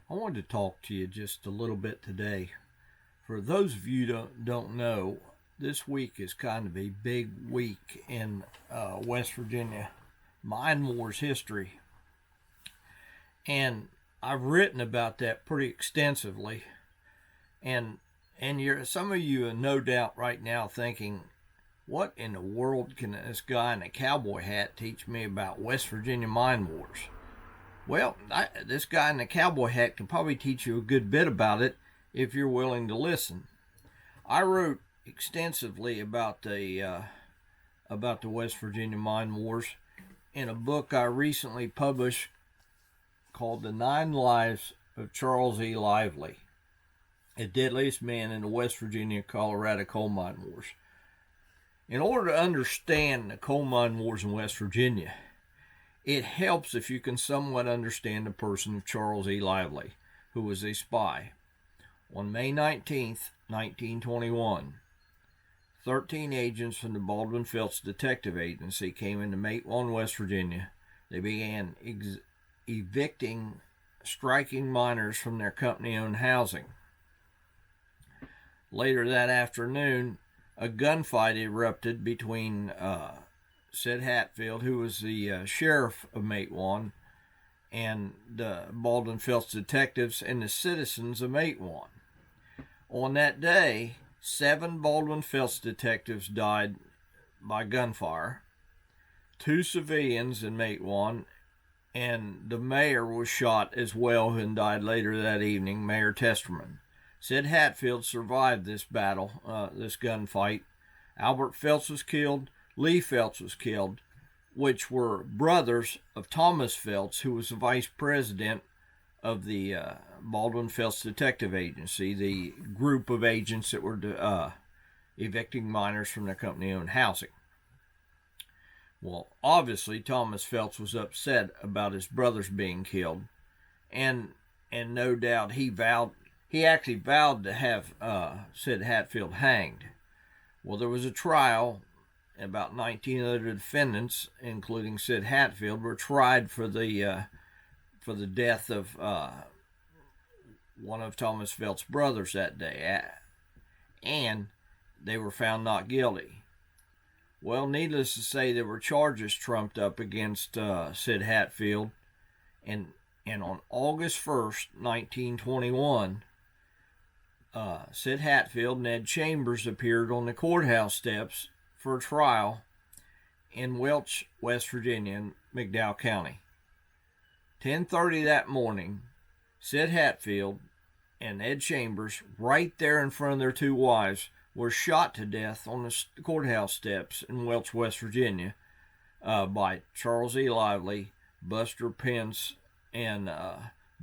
I wanted to talk to you just a little bit today. For those of you who don't know, this week is kind of a big week in West Virginia mine wars history, and I've written about that pretty extensively. And some of you are no doubt right now thinking, what in the world can this guy in a cowboy hat teach me about West Virginia mine wars? Well, this guy in the cowboy hat can probably teach you a good bit about it if you're willing to listen. I wrote extensively about the West Virginia mine wars in a book I recently published called The 9 Lives of Charles E. Lively, the deadliest man in the West Virginia-Colorado coal mine wars. In order to understand the coal mine wars in West Virginia, it helps if you can somewhat understand the person of Charles E. Lively, who was a spy. On May 19th, 1921, 13 agents from the Baldwin-Felts Detective Agency came into Matewan, West Virginia. They began evicting striking miners from their company-owned housing. Later that afternoon, a gunfight erupted between Sid Hatfield, who was the sheriff of Matewan, and the Baldwin-Felts detectives and the citizens of Matewan. On that day, 7 Baldwin-Felts detectives died by gunfire, 2 civilians in Matewan, and the mayor was shot as well and died later that evening, Mayor Testerman. Sid Hatfield survived this battle, this gunfight. Albert Felts was killed. Lee Felts was killed, which were brothers of Thomas Felts, who was the vice president of the Baldwin-Felts Detective Agency, the group of agents that were evicting miners from their company-owned housing. Well, obviously, Thomas Felts was upset about his brothers being killed, and no doubt he actually vowed to have Sid Hatfield hanged. Well, there was a trial. About 19 other defendants, including Sid Hatfield, were tried for the death of one of Thomas Felts' brothers that day, and they were found not guilty. Well, needless to say, there were charges trumped up against Sid Hatfield, and on August 1st, 1921, Sid Hatfield and Ed Chambers appeared on the courthouse steps for a trial in Welch, West Virginia, in McDowell County. 10:30 that morning, Sid Hatfield and Ed Chambers, right there in front of their 2 wives, were shot to death on the courthouse steps in Welch, West Virginia, by Charles E. Lively, Buster Pence, and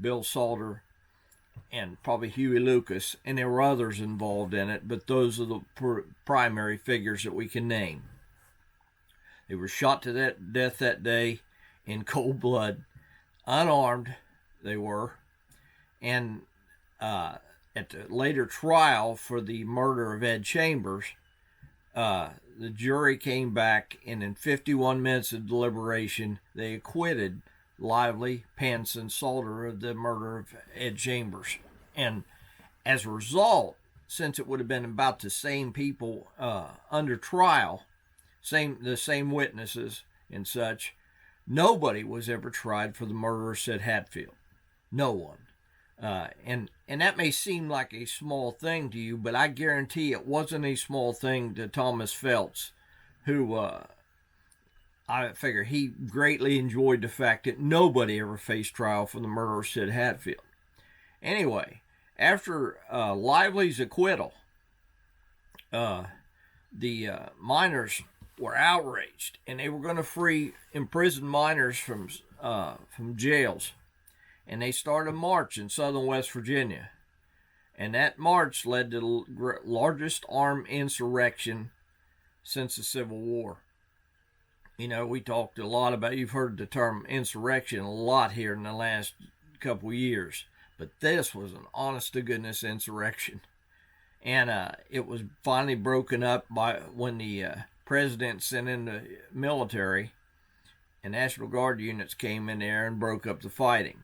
Bill Salter, and probably Huey Lucas, and there were others involved in it, but those are the primary figures that we can name. They were shot to death that day in cold blood, unarmed they were, and at the later trial for the murder of Ed Chambers, the jury came back, and in 51 minutes of deliberation, they acquitted Lively, Pence, and Salter of the murder of Ed Chambers. And as a result, since it would have been about the same people under trial, the same witnesses and such, nobody was ever tried for the murder of Sid Hatfield. No one. And that may seem like a small thing to you, but I guarantee it wasn't a small thing to Thomas Felts, who I figure he greatly enjoyed the fact that nobody ever faced trial for the murder of Sid Hatfield. Anyway, after Lively's acquittal, the miners were outraged, and they were going to free imprisoned miners from jails. And they started a march in southern West Virginia. And that march led to the largest armed insurrection since the Civil War. You know, we talked a lot about, you've heard the term insurrection a lot here in the last couple of years, but this was an honest-to-goodness insurrection. And it was finally broken up by when the president sent in the military, and National Guard units came in there and broke up the fighting.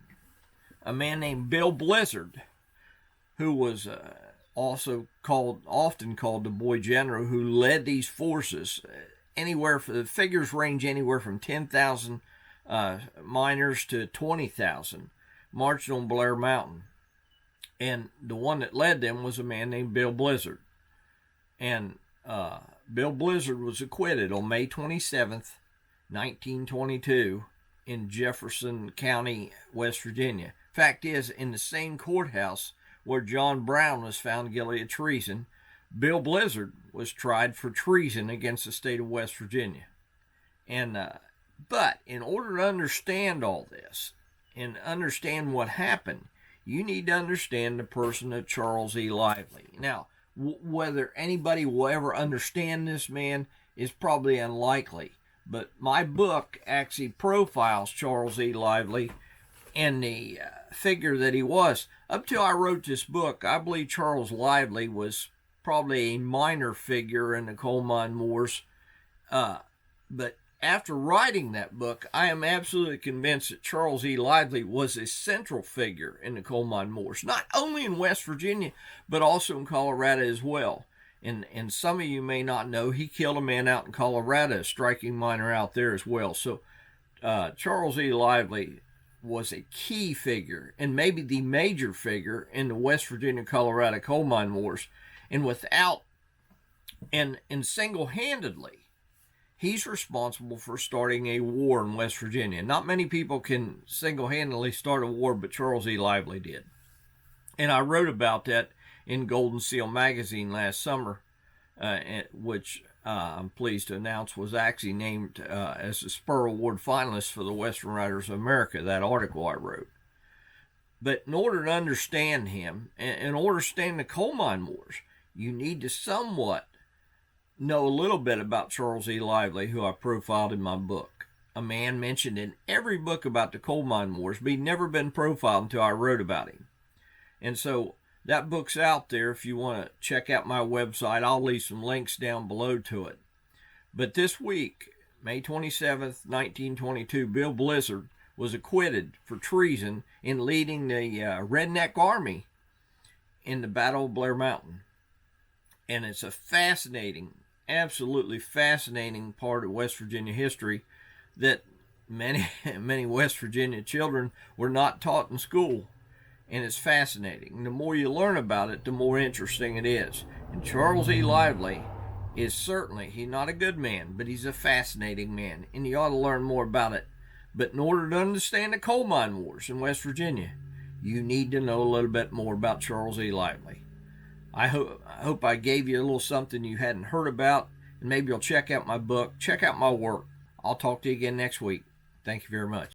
a man named Bill Blizzard, who was often called the boy general, who led these forces. The figures range anywhere from 10,000 miners to 20,000 marched on Blair Mountain. And the one that led them was a man named Bill Blizzard. And Bill Blizzard was acquitted on May 27th, 1922 in Jefferson County, West Virginia. Fact is, in the same courthouse where John Brown was found guilty of treason, Bill Blizzard was tried for treason against the state of West Virginia. But in order to understand all this and understand what happened, you need to understand the person of Charles E. Lively. Now, whether anybody will ever understand this man is probably unlikely, but my book actually profiles Charles E. Lively and the figure that he was. Up till I wrote this book, I believe Charles Lively was probably a minor figure in the coal mine wars, but after writing that book, I am absolutely convinced that Charles E. Lively was a central figure in the coal mine wars, not only in West Virginia, but also in Colorado as well. And some of you may not know, he killed a man out in Colorado, a striking miner out there as well. So Charles E. Lively was a key figure, and maybe the major figure in the West Virginia-Colorado coal mine wars. And single-handedly, he's responsible for starting a war in West Virginia. Not many people can single-handedly start a war, but Charles E. Lively did. And I wrote about that in Golden Seal magazine last summer, which I'm pleased to announce was actually named as the Spur Award finalist for the Western Writers of America, that article I wrote. But in order to understand him, in order to understand the coal mine wars, you need to somewhat know a little bit about Charles E. Lively, who I profiled in my book. A man mentioned in every book about the coal mine wars, but he'd never been profiled until I wrote about him. And so that book's out there. If you want to check out my website, I'll leave some links down below to it. But this week, May 27th, 1922, Bill Blizzard was acquitted for treason in leading the Redneck Army in the Battle of Blair Mountain. And it's a fascinating, absolutely fascinating part of West Virginia history that many West Virginia children were not taught in school. And it's fascinating. The more you learn about it, the more interesting it is. And Charles E. Lively is certainly, he's not a good man, but he's a fascinating man, and you ought to learn more about it. But in order to understand the coal mine wars in West Virginia, you need to know a little bit more about Charles E. Lively. I hope I gave you a little something you hadn't heard about, and maybe you'll check out my book, check out my work. I'll talk to you again next week. Thank you very much.